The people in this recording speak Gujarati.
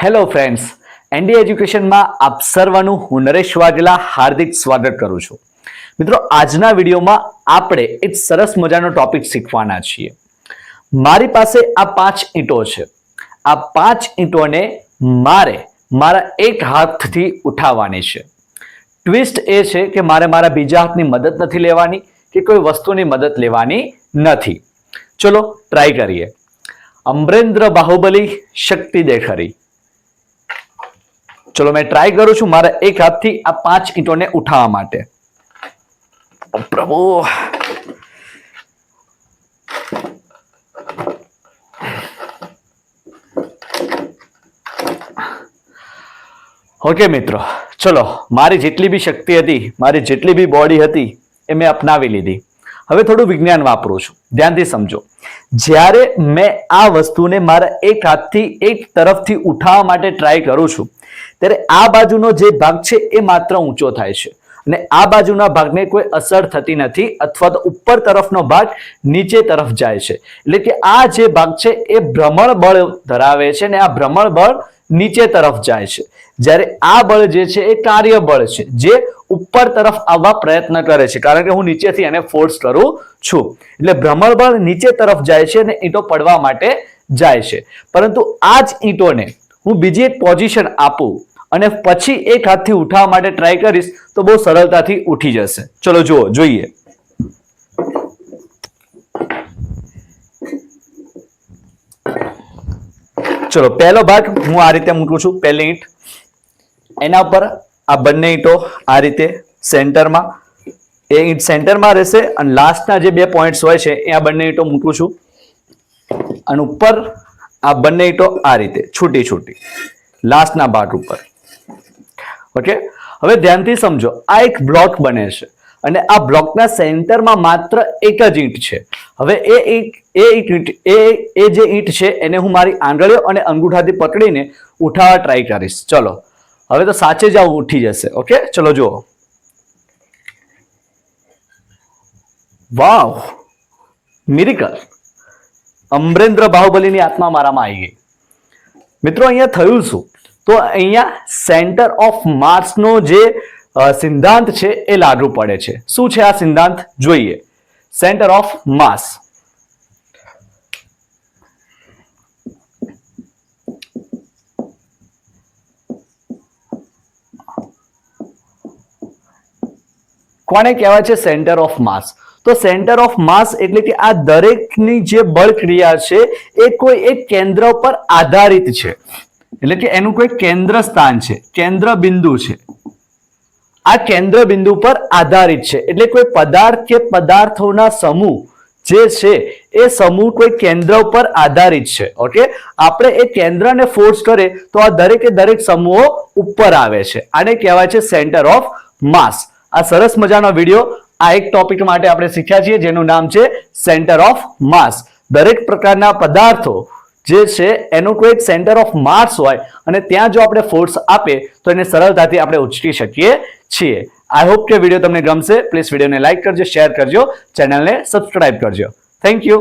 હેલો ફ્રેન્ડ્સ, એનડી એજ્યુકેશનમાં આપ સર્વનું હું નરેશ વાઘેલા હાર્દિક સ્વાગત કરું છું. મિત્રો, આજના વિડીયોમાં આપણે એક સરસ મજાનો ટોપિક શીખવાના છીએ. મારી પાસે આ 5 ઈંટો છે. આ 5 ઈંટોને મારે મારા એક હાથથી ઉઠાવવાની છે. ટ્વિસ્ટ એ છે કે મારે મારા બીજા હાથની મદદ નથી લેવાની કે કોઈ વસ્તુની મદદ લેવાની નથી. ચલો ટ્રાય કરીએ. અમરેન્દ્ર બાહુબલી શક્તિ દેખરી. ચલો મેં ટ્રાય કરું છું મારા એક હાથથી આ 5 ઈંટોને ઉઠાવવા માટે. પ્રભુ, ઓકે મિત્રો, ચલો મારી જેટલી બી શક્તિ હતી, મારી જેટલી બી બોડી હતી એ મેં અપનાવી લીધી. હવે થોડું વિજ્ઞાન વાપરું છું, ધ્યાનથી સમજો. જ્યારે મેં આ વસ્તુને મારા એક હાથથી એક તરફથી ઉઠાવવા માટે ટ્રાય કરું છું ત્યારે આ બાજુનો જે ભાગ છે એ માત્ર ઊંચો થાય છે અને આ બાજુના ભાગને કોઈ અસર થતી નથી, અથવા તો ઉપર તરફનો ભાગ નીચે તરફ જાય છે. એટલે કે આ જે ભાગ છે એ ભ્રમણ બળ ધરાવે છે અને આ ભ્રમણ બળ નીચે તરફ જાય છે, જ્યારે આ બળ જે છે એ કાર્ય બળ છે જે ઉપર તરફ આવવા પ્રયત્ન કરે છે, કારણ કે હું નીચેથી એને ફોર્સ કરું છું. એટલે ભ્રમણ બળ નીચે તરફ જાય છે અને ઈંટો પડવા માટે જાય છે. પરંતુ આ જ ઈંટોને હું બીજી એક પોઝિશન આપું અને પછી એક હાથથી ઉઠાવવા માટે ટ્રાય કરીશ તો બહુ સરળતાથી ઉઠી જશે. ચલો જુઓ, જોઈએ. ચલો પહેલો ભાગ હું આ રીતે મૂકું છું. પહેલી ઈંટ, એના ઉપર આ બંને ઈંટો આ રીતે સેન્ટરમાં, એ ઈંટ સેન્ટરમાં રહેશે અને લાસ્ટના જે 2 પોઈન્ટ્સ હોય છે એ આ બંને ઈંટો મૂકું છું અને ઉપર આ બંને ઈંટો આ રીતે છૂટી છૂટી લાસ્ટના ભાગ ઉપર. ઓકે, હવે ધ્યાનથી સમજો. આ એક બ્લોક બને છે અને આ બ્લોકના સેન્ટરમાં માત્ર એક જ ઈંટ છે. હવે એ જે ઈંટ છે એને હું મારી આંગળીઓ અને અંગૂઠાથી પકડીને ઉઠાવવા ટ્રાય કરીશ. ચલો, હવે તો સાચે જ આવું ઉઠી જશે. ઓકે, ચલો જુઓ. વાવ, મિરેકલ! અમરેન્દ્ર બાહુબલીની આત્મા મારામાં આવી ગઈ. મિત્રો, અહીંયા થયું શું? તો અહીંયા સેન્ટર ઓફ માસનો જે સિદ્ધાંત છે એ લાગુ પડે છે. શું છે આ સિદ્ધાંત? જોઈએ. સેન્ટર ઓફ માસ. કોને કહેવાય છે સેન્ટર ઓફ માસ? તો સેન્ટર ઓફ માસ એટલે કે આ દરેકની જે બળ ક્રિયા છે એ કોઈ એક કેન્દ્ર પર આધારિત છે. એટલે કે એનું કોઈ કેન્દ્ર સ્થાન છે, કેન્દ્ર બિંદુ છે. આ કેન્દ્ર બિંદુ પર આધારિત છે. એટલે કોઈ પદાર્થ કે પદાર્થોના સમૂહ જે છે એ સમૂહ કોઈ કેન્દ્ર ઉપર આધારિત છે. ઓકે, આપણે એ કેન્દ્રને ફોર્સ કરીએ તો આ દરેકે દરેક સમૂહો ઉપર આવે છે. આને કહેવાય છે સેન્ટર ઓફ માસ. આ સરસ મજાનો વિડીયો આ એક ટોપિક માટે આપણે શીખ્યા છીએ જેનું નામ છે સેન્ટર ઓફ માસ. દરેક પ્રકારના પદાર્થો જે છે એનું કોઈ એક સેન્ટર ઓફ માસ હોય અને ત્યાં જો આપણે ફોર્સ આપે તો એને સરળતાથી આપણે ઉચકી શકીએ છીએ. આઈ હોપ કે વિડીયો તમને ગમશે. પ્લીઝ વિડીયોને લાઈક કરજો, શેર કરજો, ચેનલને સબસ્ક્રાઇબ કરજો. Thank you.